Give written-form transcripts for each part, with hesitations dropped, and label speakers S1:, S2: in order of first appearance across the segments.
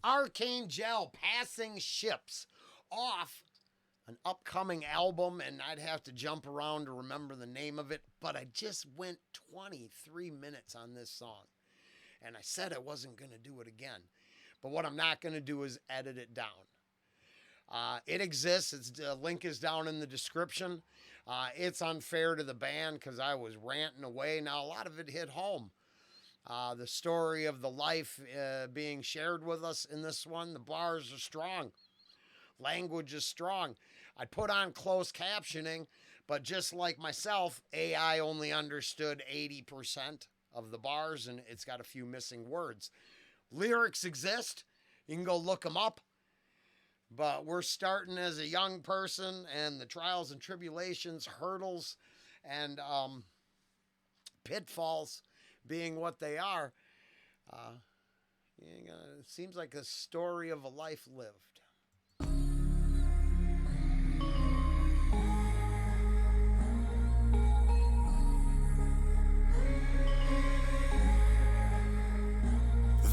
S1: Arcane-Gel, Passing Ships, off an upcoming album, and I'd have to jump around to remember the name of it, but I just went 23 minutes on this song. And I said I wasn't going to do it again. But what I'm not going to do is edit it down. It exists. The link is down in the description. It's unfair to the band because I was ranting away. Now, a lot of it hit home. The story of the life being shared with us in this one. The bars are strong. Language is strong. I put on closed captioning, but just like myself, AI only understood 80% of the bars, and it's got a few missing words. Lyrics exist. You can go look them up. But we're starting as a young person, and the trials and tribulations, hurdles, and pitfalls being what they are, it seems like a story of a life lived.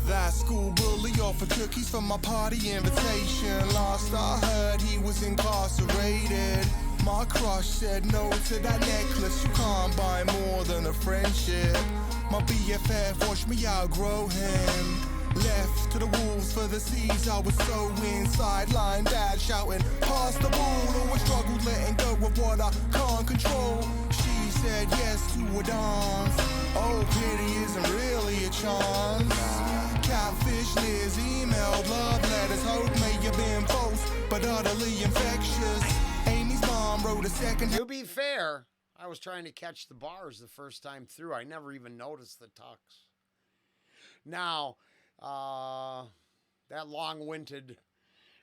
S2: That school bully offered cookies for my party invitation. Last I heard, he was incarcerated. My crush said no to that necklace. You can't buy more than a friendship. My BFF watched me outgrow him. Left to the wolves for the seas, I was so in. Sideline dad shouting, pass the ball. Always struggled letting go of what I can't control. She said yes to a dance. Oh, pity isn't really a chance. Catfish Liz emailed love letters. Hope may have been false, but utterly infectious. Amy's mom wrote a second.
S1: To be fair, I was trying to catch the bars the first time through. I never even noticed the tucks. Now, that long-winded,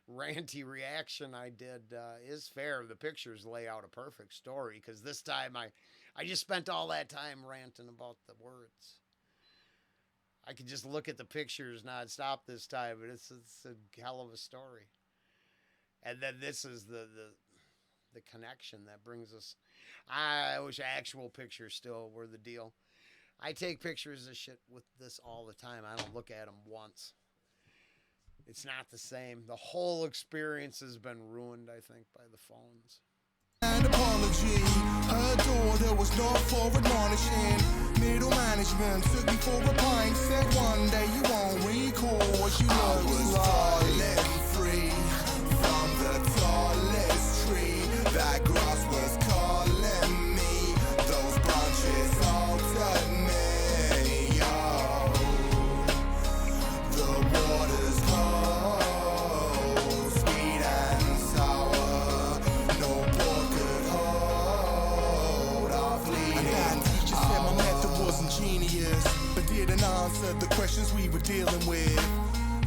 S1: ranty reaction I did is fair. The pictures lay out a perfect story, because this time I just spent all that time ranting about the words. I could just look at the pictures nonstop this time, but it's a hell of a story. And then this is the connection that brings us. I wish actual pictures still were the deal. I take pictures of shit with this all the time. I don't look at them once. It's not the same. The whole experience has been ruined, I think, by the phones.
S2: An apology. Her daughter was not for admonishing. Middle management took me for a pint. Said one day you won't recall what you look like. Falling free from the tallest tree. That grass was calling me. Those branches altered me. Oh, the water's cold, sweet and sour. No book could hold our fleeting. And that teacher said my method wasn't genius, but didn't answer the questions we were dealing with.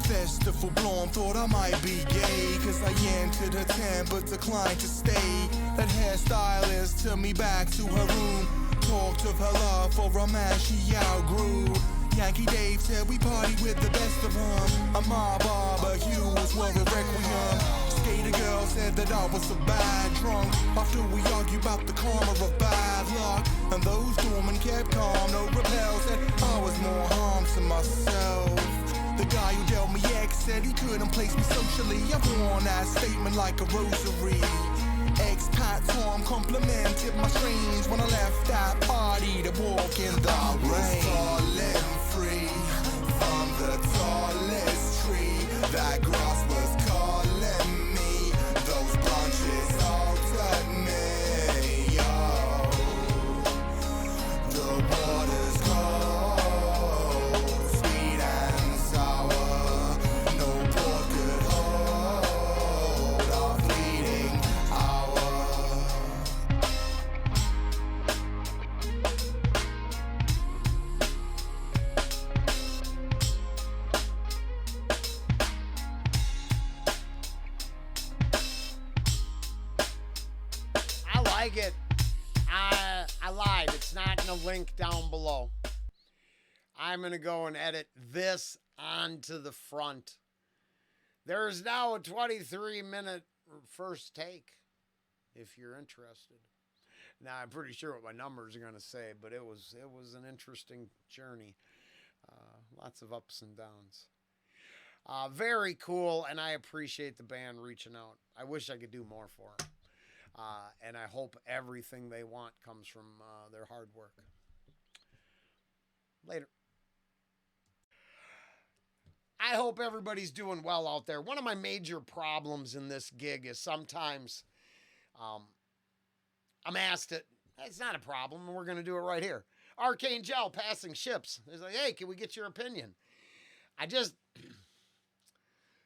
S2: Festival blonde thought I might be gay, cause I entered her tent but declined to stay. That hairstylist took me back to her room. Talked of her love for a man she outgrew. Yankee Dave said we partied with the best of them. And my barbecues were a requiem. Skater girl said that I was a bad drunk. After we argued about the karma of bad luck. And those doormen kept calm, no repel. Said I was more harm to myself. The guy who dealt me X said he couldn't place me socially. I've worn that statement like a rosary. Ex-Pat Tom complimented my streams when I left that party to walk in the rain. Falling free from the tallest tree. That grass was calling me. Those branches altered me. Oh, the water's cold, sweet and sour. No port could hold our fleeting hour.
S1: I like it. I lied. It's not in the link down below. I'm going to go and edit this onto the front. There is now a 23-minute first take, if you're interested. Now, I'm pretty sure what my numbers are going to say, but it was an interesting journey. Lots of ups and downs. Very cool, and I appreciate the band reaching out. I wish I could do more for them. And I hope everything they want comes from their hard work. Later. I hope everybody's doing well out there. One of my major problems in this gig is sometimes I'm asked it. It's not a problem. We're going to do it right here. Arcane-Gel passing ships. It's like, hey, can we get your opinion?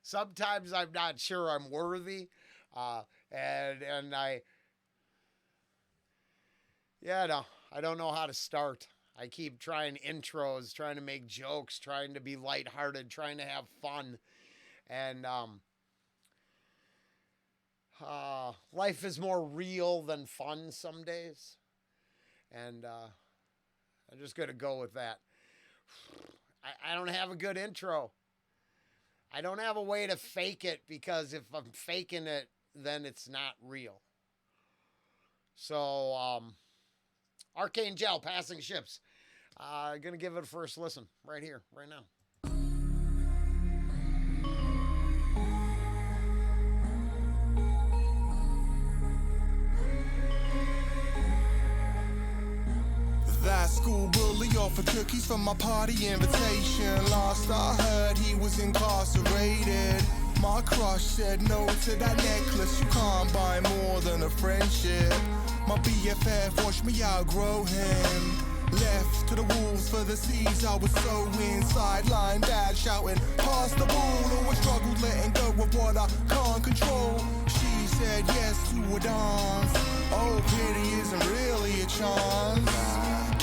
S1: Sometimes I'm not sure I'm worthy. And I don't know how to start. I keep trying intros, trying to make jokes, trying to be lighthearted, trying to have fun. And life is more real than fun some days. And I'm just going to go with that. I don't have a good intro. I don't have a way to fake it, because if I'm faking it, then it's not real. So, Arcane-Gel, passing ships. Gonna give it a first listen right here, right now.
S2: That school bully offered cookies for my party invitation. Last I heard, he was incarcerated. My crush said no to that necklace. You can't buy more than a friendship. My BFF watched me outgrow him. Left to the wolves for the seas, I was so in. Sideline dad shouting, pass the ball. Always struggled letting go of what I can't control. She said yes to a dance. Oh, pity isn't really a chance.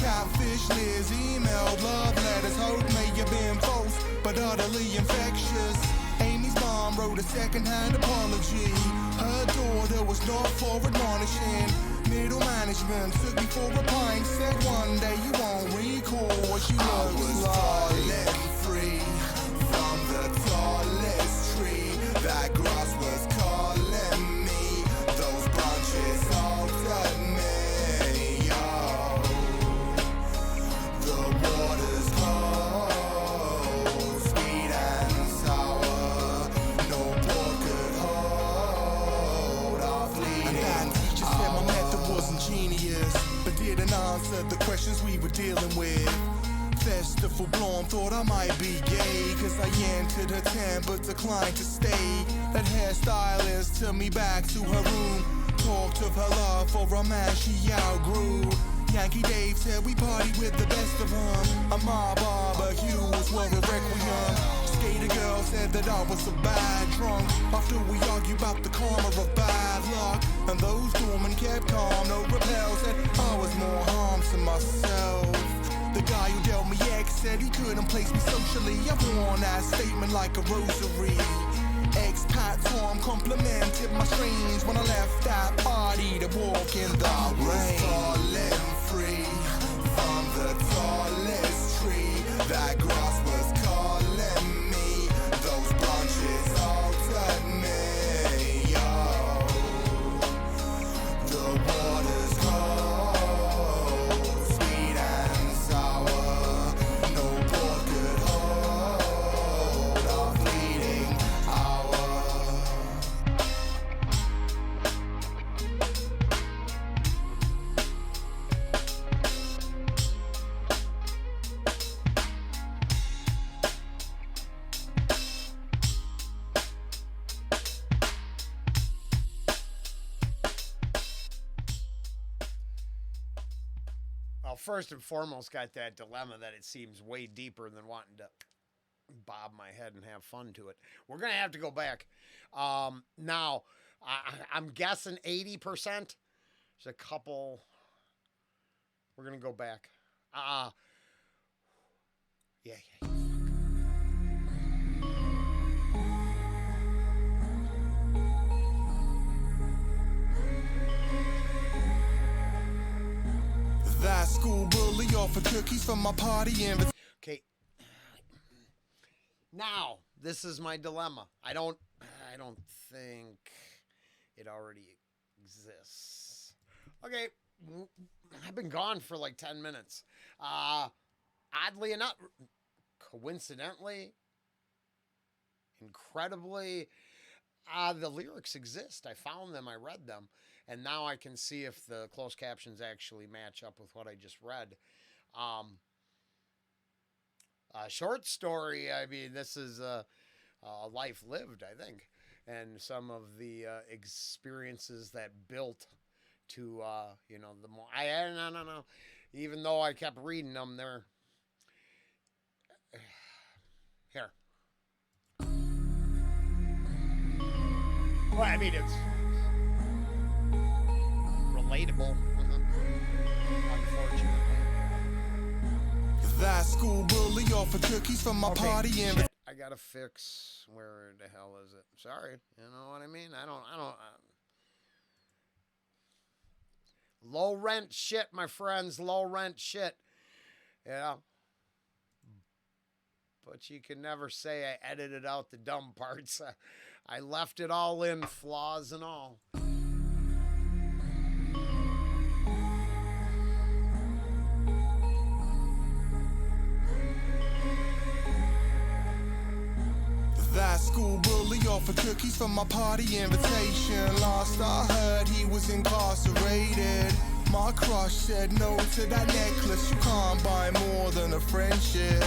S2: Catfish Liz emailed love letters. Hope may have been false, but utterly infectious. Amy's mom wrote a second-hand apology. Her daughter was not for admonishing. Middle management took me for a pint. Said one day you won't recall what you looks like. Falling free from the tallest tree. That grass was calling me. Those branches altered me. Oh, the water's cold, sweet and sour. No book could hold our fleeting. And that teacher said my method wasn't genius, but didn't answer the questions we were dealing with. Festival blonde thought I might be gay, cause I entered her tent but declined to stay. That hairstylist took me back to her room, talked of her love for a man she outgrew. Yankee Dave said we partied with the best of them. And my barbecues were a requiem. Skater girl said that I was a bad drunk after we argued about the karma of bad luck. And those doormen kept calm, no repel, said I was more harm to myself. The guy who dealt me X said he couldn't place me socially. I've worn that statement like a rosary. Expat Tom complimented my strings when I left that party to walk in the rain. Falling free from the tallest tree. That grass was calling me. Those branches altered me. Oh, the water's cold, sweet and sour. No board could hold our fleeting hour.
S1: Well, first and foremost, got that dilemma that it seems way deeper than wanting to bob my head and have fun to it. We're going to have to go back. Now, I'm guessing 80%. There's a couple. We're going to go back. Yeah.
S2: That school bully offered cookies for my party invitation.
S1: Okay. Now, this is my dilemma. I don't think it already exists. Okay. I've been gone for like 10 minutes. Oddly enough, coincidentally, incredibly. The lyrics exist. I found them. I read them, and now I can see if the closed captions actually match up with what I just read. A short story. I mean, this is a life lived, I think, and some of the experiences that built to the more. No. Even though I kept reading them, they're here. Well, I mean, it's relatable, unfortunately.
S2: That school bully offered cookies from my party and
S1: I gotta fix. Where the hell is it? Sorry, you know what I mean. I don't. Low rent shit, my friends. Low rent shit. Yeah. But you can never say I edited out the dumb parts. I left it all in, flaws and all.
S2: that school bully offered cookies for my party invitation. Last I heard, he was incarcerated. My crush said no to that necklace. You can't buy more than a friendship.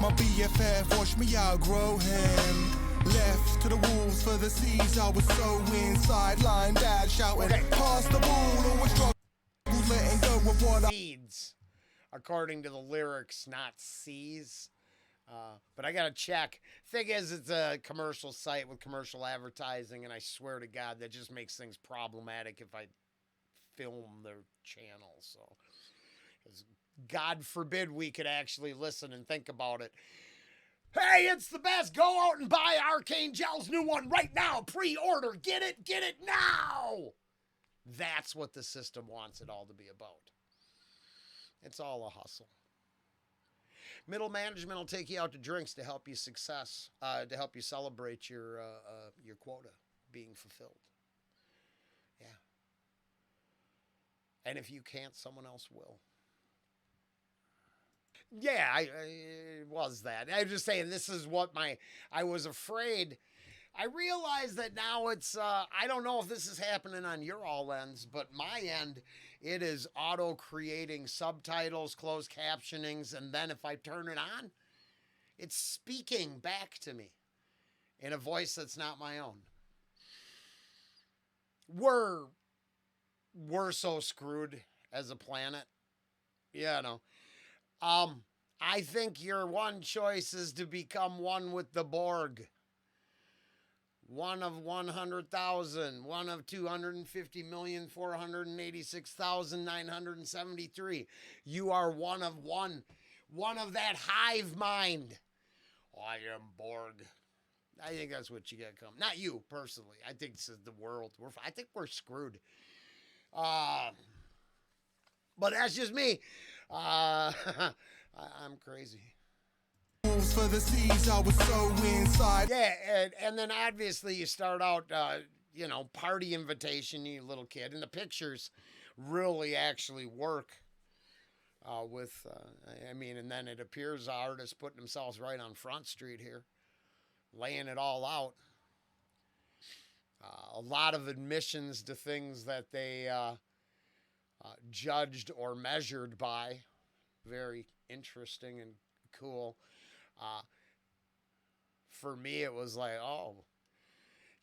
S2: My BFF watched me outgrow him. Left to the wolves for the seas. I was so inside, line dad shouting, pass the ball. Always struggle letting go of what I
S1: Seeds, according to the lyrics, not seas. But I gotta check. Thing is, it's a commercial site with commercial advertising, and I swear to God, that just makes things problematic if I film their channel. So, God forbid we could actually listen and think about it. Hey, it's the best. Go out and buy Arcane-Gel's new one right now. Pre-order. Get it now. That's what the system wants it all to be about. It's all a hustle. Middle management will take you out to drinks to help you to help you celebrate your quota being fulfilled. Yeah. And if you can't, someone else will. Yeah, I was that. I'm just saying this is what I was afraid. I realize that now it's, I don't know if this is happening on your all ends, but my end, it is auto-creating subtitles, closed captionings, and then if I turn it on, it's speaking back to me in a voice that's not my own. We're so screwed as a planet. Yeah, no. I think your one choice is to become one with the Borg. One of 100,000, one of 250,486,973. You are one of one of that hive mind. I am Borg. I think that's what you got coming. Not you personally. I think this is the world. I think we're screwed. But that's just me. I'm crazy.
S2: for the seas, I was so inside.
S1: Yeah, and then obviously you start out, party invitation, you little kid, and the pictures really actually work and then it appears artists putting themselves right on Front Street here, laying it all out. A lot of admissions to things that they judged or measured by. Very interesting and cool. For me, it was like, oh,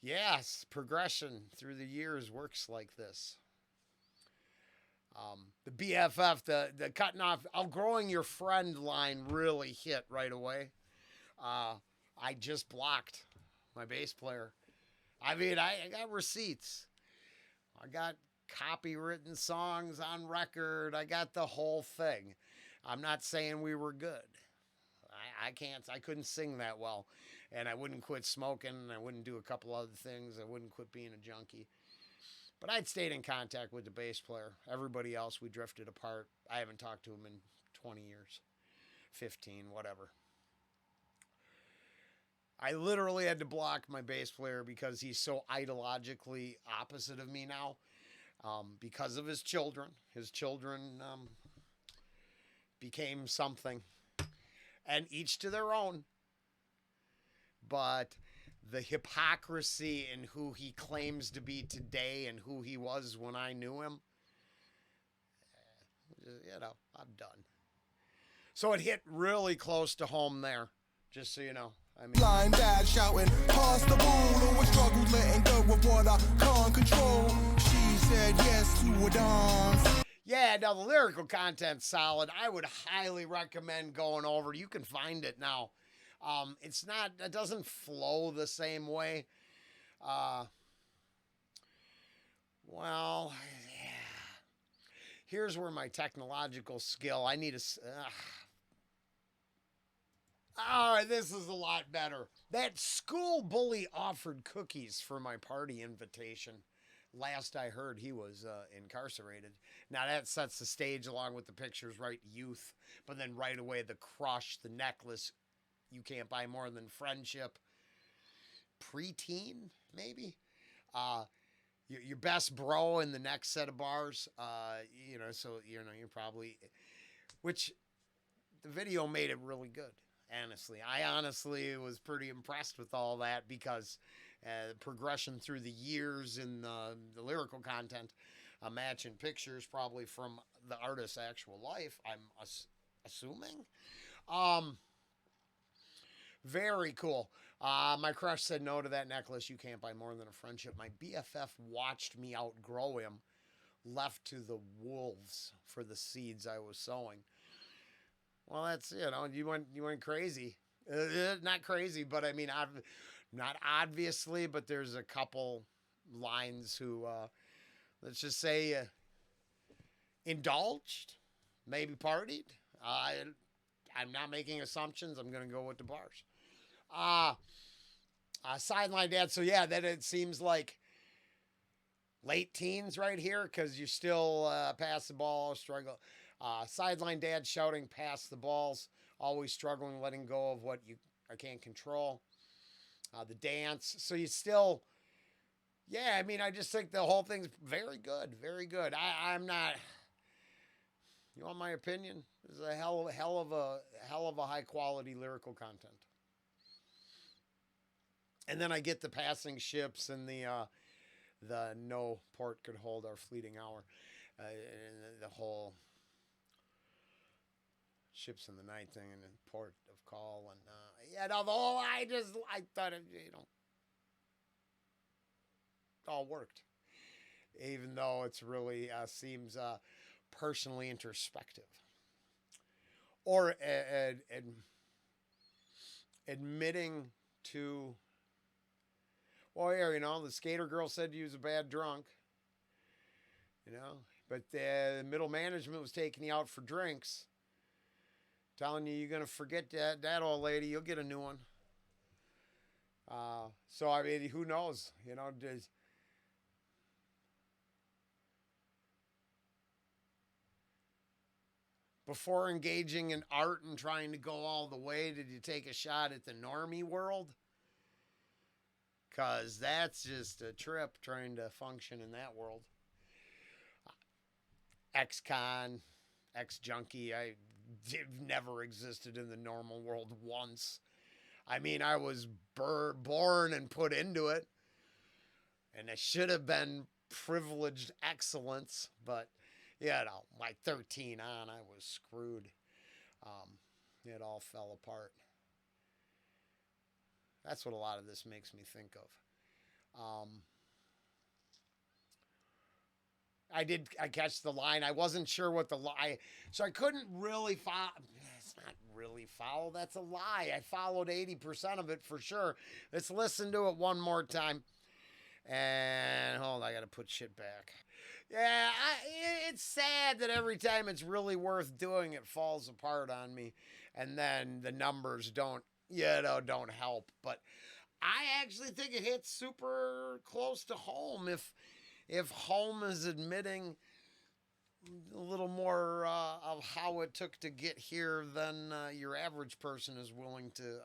S1: yes, progression through the years works like this. The BFF, the cutting off, outgrowing your friend line really hit right away. I just blocked my bass player. I mean, I got receipts. I got copywritten songs on record. I got the whole thing. I'm not saying we were good. I couldn't sing that well, and I wouldn't quit smoking, and I wouldn't do a couple other things. I wouldn't quit being a junkie. But I'd stayed in contact with the bass player. Everybody else, we drifted apart. I haven't talked to him in 20 years, 15, whatever. I literally had to block my bass player because he's so ideologically opposite of me now, because of his children. His children became something. And each to their own. But the hypocrisy in who he claims to be today and who he was when I knew him, you know, I'm done. So it hit really close to home there, just so you know. I mean,
S2: Blind dad shouting, pass the ball. Always struggled letting go of what I can't control. She said yes to a dance.
S1: yeah, now the lyrical content's solid. I would highly recommend going over. You can find it now. It doesn't flow the same way. Well, yeah. Here's where my technological skill, I need all right, this is a lot better. That school bully offered cookies for my party invitation. Last I heard, he was incarcerated. Now that sets the stage along with the pictures, right? Youth. But then right away, the crush, the necklace, you can't buy more than friendship. Preteen, maybe? Your best bro in the next set of bars. You know, so, you know, you're probably... Which, the video made it really good, honestly. I honestly was pretty impressed with all that because... progression through the years in the lyrical content, matching pictures probably from the artist's actual life, I'm assuming. Very cool. My crush said no to that necklace. You can't buy more than a friendship. My BFF watched me outgrow him, left to the wolves for the seeds I was sowing. Well, that's, you know, you went crazy. Not crazy, but I mean, not obviously, but there's a couple lines who, let's just say, indulged, maybe partied. I'm not making assumptions. I'm going to go with the bars. Sideline dad. So, yeah, that it seems like late teens right here because you still pass the ball, struggle. Sideline dad shouting, pass the balls, always struggling, letting go of what I can't control. The dance. So you still, yeah, I mean, I just think the whole thing's very good. Very good. I'm not, you want my opinion? This is a hell of a high quality lyrical content. And then I get the passing ships and the no port could hold our fleeting hour. And the whole ships in the night thing and then port of call and yeah, no, the whole I thought it, you know, all worked, even though it's really seems personally introspective or admitting to, well, yeah, you know, the skater girl said you was a bad drunk, you know, but the middle management was taking you out for drinks. Telling you you're going to forget that old lady, you'll get a new one. So, I mean, who knows? You know, before engaging in art and trying to go all the way, did you take a shot at the normie world? Because that's just a trip trying to function in that world. Ex-con, ex-junkie, never existed in the normal world once. I mean, I was born and put into it, and it should have been privileged excellence, but, you know, like 13 on, I was screwed. It all fell apart. That's what a lot of this makes me think of. I catch the line. I wasn't sure what the lie, so I couldn't really follow. It's not really follow. That's a lie. I followed 80% of it for sure. Let's listen to it one more time. And hold on, I got to put shit back. Yeah, it's sad that every time it's really worth doing, it falls apart on me, and then the numbers don't help. But I actually think it hits super close to home. If home is admitting a little more of how it took to get here than your average person is willing to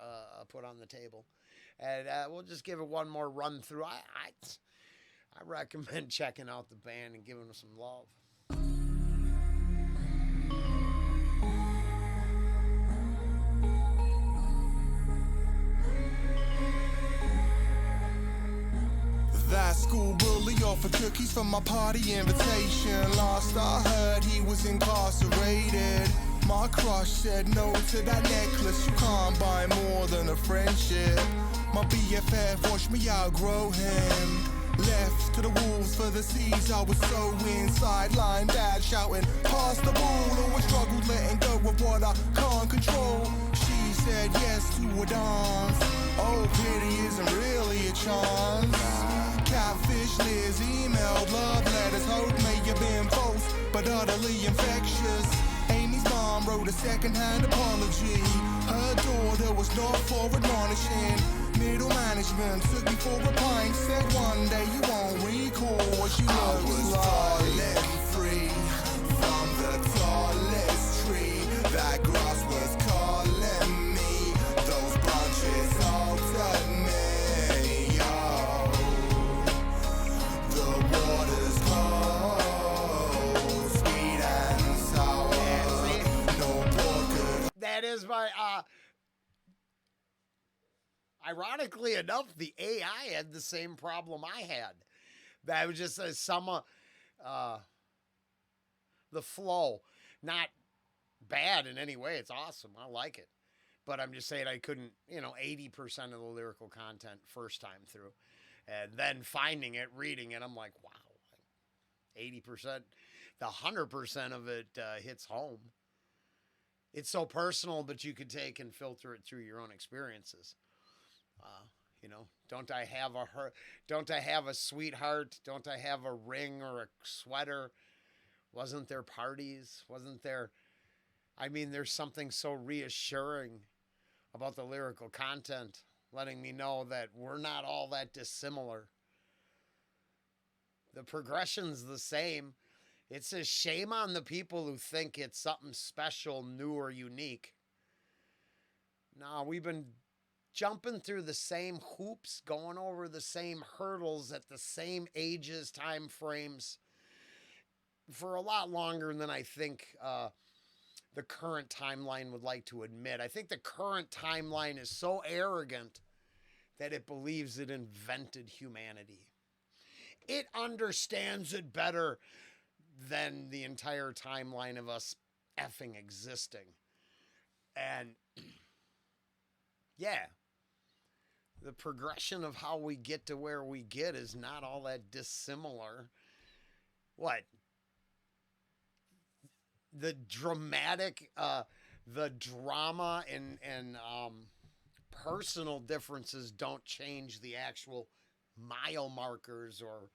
S1: put on the table. And we'll just give it one more run through. I recommend checking out the band and giving them some love.
S2: school bully offered cookies for my party invitation. Last I heard, he was incarcerated. My crush said no to that necklace. You can't buy more than a friendship. My BFF watched me outgrow him. Left to the wolves for the seas, I was so in. Sideline dad shouting, pass the ball. Always struggled letting go of what I can't control. She said yes to a dance. Oh, pity isn't really a chance. Catfish Liz emailed love letters. Hope may have been false, but utterly infectious. Amy's mom wrote a second-hand apology. Her daughter was not for admonishing. Middle management took me for a pint. Said one day you won't recall what you
S3: I
S2: looked
S3: was
S2: like.
S3: falling free from the tallest tree. That grass was calling me. Those branches altered me. Oh, the water's cold, sweet and sour. No pork.
S1: That is my, ironically enough, the AI had the same problem I had. That was just the flow. Not bad in any way. It's awesome. I like it. But I'm just saying I couldn't, 80% of the lyrical content first time through. And then finding it, reading it, I'm like, wow. 80%, the 100% of it hits home. It's so personal, but you could take and filter it through your own experiences. Don't I have a sweetheart? Don't I have a ring or a sweater? Wasn't there parties? There's something so reassuring about the lyrical content, letting me know that we're not all that dissimilar. The progression's the same. It's a shame on the people who think it's something special, new, or unique. No, we've been jumping through the same hoops, going over the same hurdles at the same ages, time frames for a lot longer than I think the current timeline would like to admit. I think the current timeline is so arrogant that it believes it invented humanity. It understands it better than the entire timeline of us effing existing. And yeah, the progression of how we get to where we get is not all that dissimilar. What? The dramatic, the drama and personal differences don't change the actual mile markers or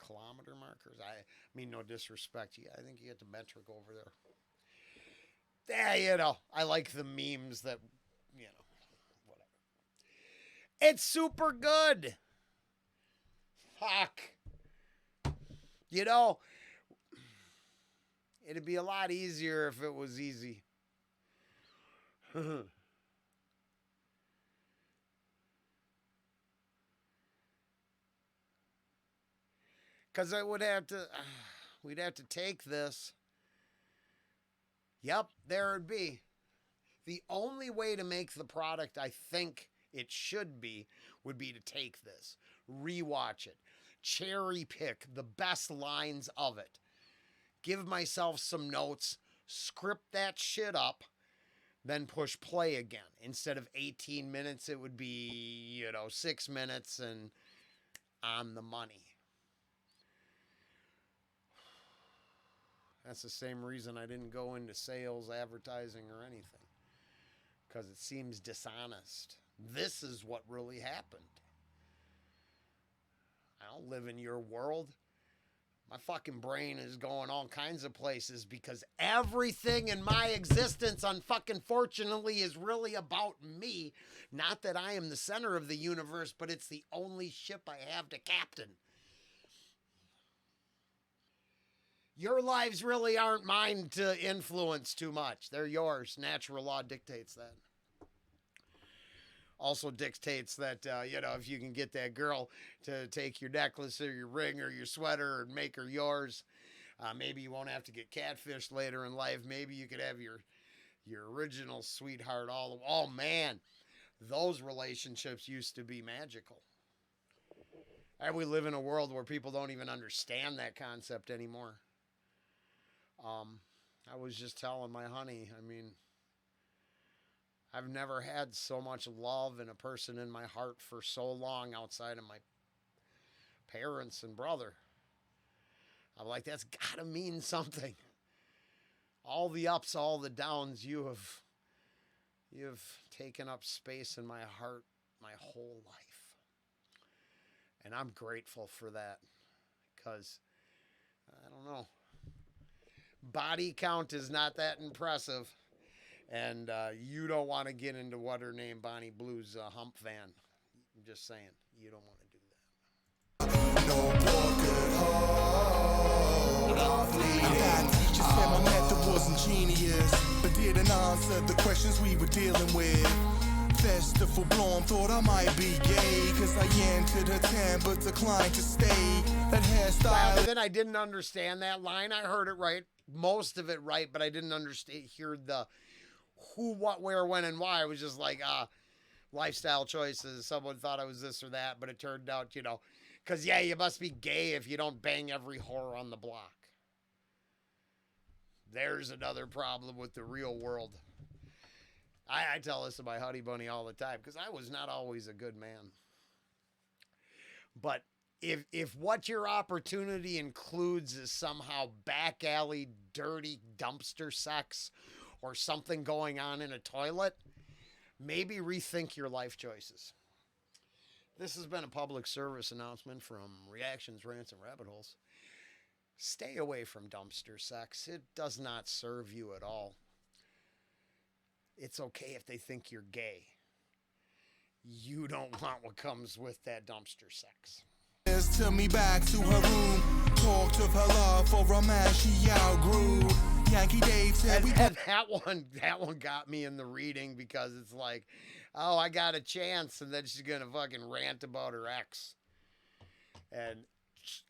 S1: kilometer markers. I mean, no disrespect. I think you get the metric over there. Yeah, I like the memes that, whatever. It's super good. Fuck. It'd be a lot easier if it was easy. Because we'd have to take this. Yep, there it'd be. The only way to make the product I think it should be would be to take this, rewatch it, cherry pick the best lines of it, give myself some notes, script that shit up, then push play again. Instead of 18 minutes, it would be, 6 minutes and on the money. That's the same reason I didn't go into sales, advertising, or anything. Because it seems dishonest. This is what really happened. I don't live in your world. My fucking brain is going all kinds of places because everything in my existence, unfucking fortunately, is really about me. Not that I am the center of the universe, but it's the only ship I have to captain. Your lives really aren't mine to influence too much. They're yours. Natural law dictates that. Also dictates that, if you can get that girl to take your necklace or your ring or your sweater and make her yours, maybe you won't have to get catfished later in life. Maybe you could have your original sweetheart oh, man, those relationships used to be magical. And we live in a world where people don't even understand that concept anymore. I was just telling my honey, I mean, I've never had so much love in a person in my heart for so long outside of my parents and brother. I'm like, that's gotta mean something. All the ups, all the downs, you've taken up space in my heart my whole life. And I'm grateful for that. Because, I don't know, body count is not that impressive. And you don't want to get into what her name, Bonnie Blue's hump van. I'm just saying, you don't want to do that.
S2: No boy could hold our fleeting. That teacher said my method wasn't genius, but didn't answer the questions we were dealing with. Festival blonde thought I might be gay, cause I entered her tent but declined to stay. That hairstyle.
S1: But then I didn't understand that line. I heard it right, most of it right, but I didn't hear the who, what, where, when, and why. It was just like lifestyle choices. Someone thought I was this or that, but it turned out, because yeah, you must be gay if you don't bang every whore on the block. There's another problem with the real world. I tell this to my honey bunny all the time because I was not always a good man. But if what your opportunity includes is somehow back alley, dirty dumpster sex or something going on in a toilet, maybe rethink your life choices. This has been a public service announcement from Reactions, Rants, and Rabbit Holes. Stay away from dumpster sex. It does not serve you at all. It's okay if they think you're gay. You don't want what comes with that dumpster sex.
S2: Took me back to her room, talked of her love for a man she outgrew. Yankee Dave said
S1: and that one got me in the reading because it's like, oh, I got a chance, and then she's gonna fucking rant about her ex. And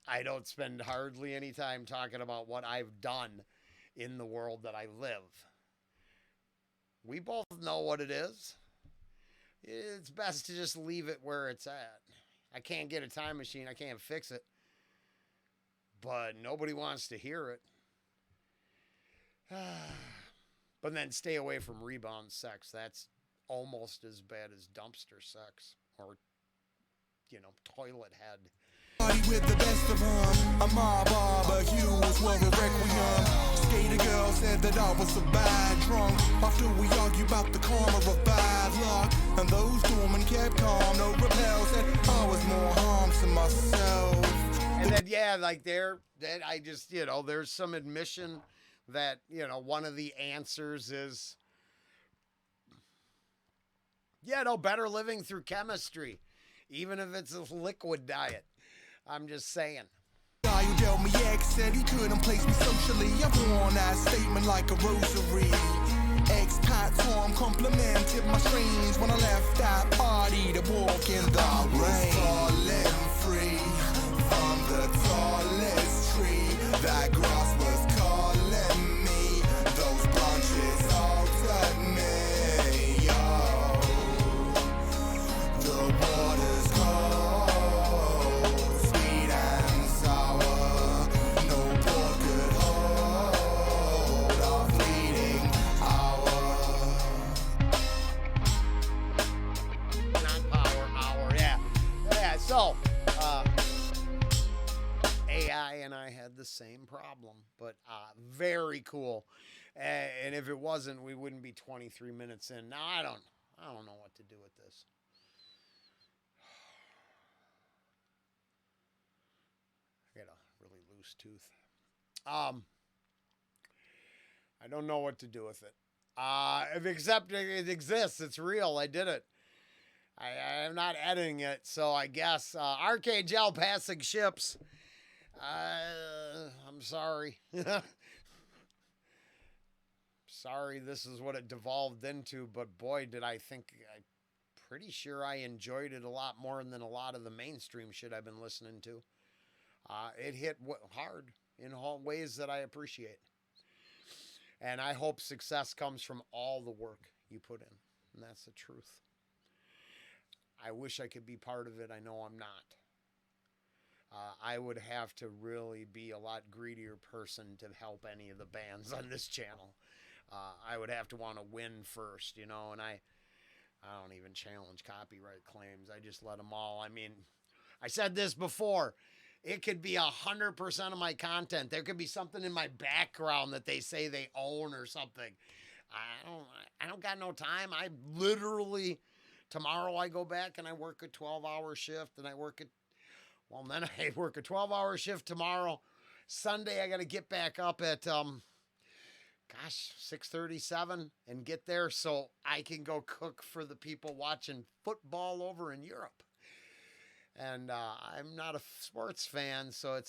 S1: I don't spend hardly any time talking about what I've done in the world that I live. We both know what it is. It's best to just leave it where it's at. I can't get a time machine. I can't fix it. But nobody wants to hear it. But then stay away from rebound sex. That's almost as bad as dumpster sex or, toilet head.
S2: With the best of them, a mob barbecues were a requiem. Skater girl said that I was a bad drunk after we argued about the karma of bad luck. And those doormen kept calm, no repel, said I was more harm to myself.
S1: And then I just there's some admission that one of the answers is better living through chemistry, even if it's a liquid diet. I'm just saying.
S2: Guy who dealt me X said he couldn't place me socially. I've worn that statement like a rosary. Ex-Pat Tom complimented my strings when I left that party to walk in the rain. Falling free from the tallest tree. That grass was calling me. Those branches altered me. Yo, the water's cold.
S1: So, AI and I had the same problem, but very cool. And if it wasn't, we wouldn't be 23 minutes in. Now, I don't know what to do with this. I got a really loose tooth. I don't know what to do with it. Except it exists. It's real. I did it. I'm not editing it, so I guess Arcane-Gel passing ships. I'm sorry. Sorry this is what it devolved into, but boy, did I think, I'm pretty sure I enjoyed it a lot more than a lot of the mainstream shit I've been listening to. It hit hard in all ways that I appreciate. And I hope success comes from all the work you put in, and that's the truth. I wish I could be part of it. I know I'm not. I would have to really be a lot greedier person to help any of the bands on this channel. I would have to want to win first, you know, and I don't even challenge copyright claims. I just let them all. I mean, I said this before. It could be 100% of my content. There could be something in my background that they say they own or something. I don't got no time. I literally, tomorrow I go back and I work a 12-hour shift, and then I work a 12-hour shift tomorrow. Sunday I got to get back up at 6:37 and get there so I can go cook for the people watching football over in Europe. And I'm not a sports fan, so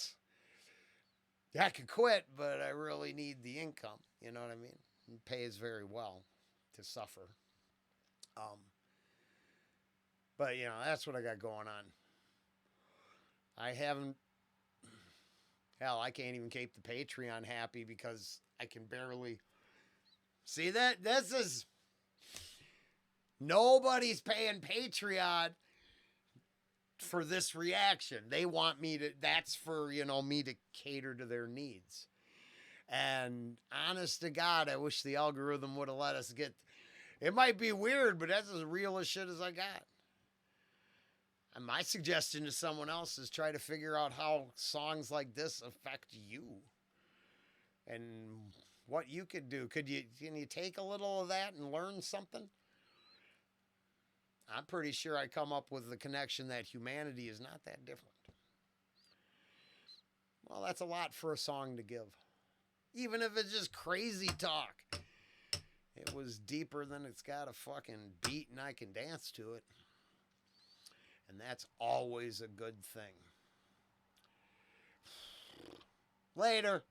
S1: I could quit, but I really need the income. You know what I mean? It pays very well to suffer. But, you know, that's what I got going on. I can't even keep the Patreon happy because I can barely see that. Nobody's paying Patreon for this reaction. They want that's for, you know, me to cater to their needs. And honest to God, I wish the algorithm would have let us it might be weird, but that's as real as shit as I got. And my suggestion to someone else is try to figure out how songs like this affect you and what you could do. Can you take a little of that and learn something? I'm pretty sure I come up with the connection that humanity is not that different. Well, that's a lot for a song to give. Even if it's just crazy talk. It was deeper than it's got a fucking beat and I can dance to it. And that's always a good thing. Later.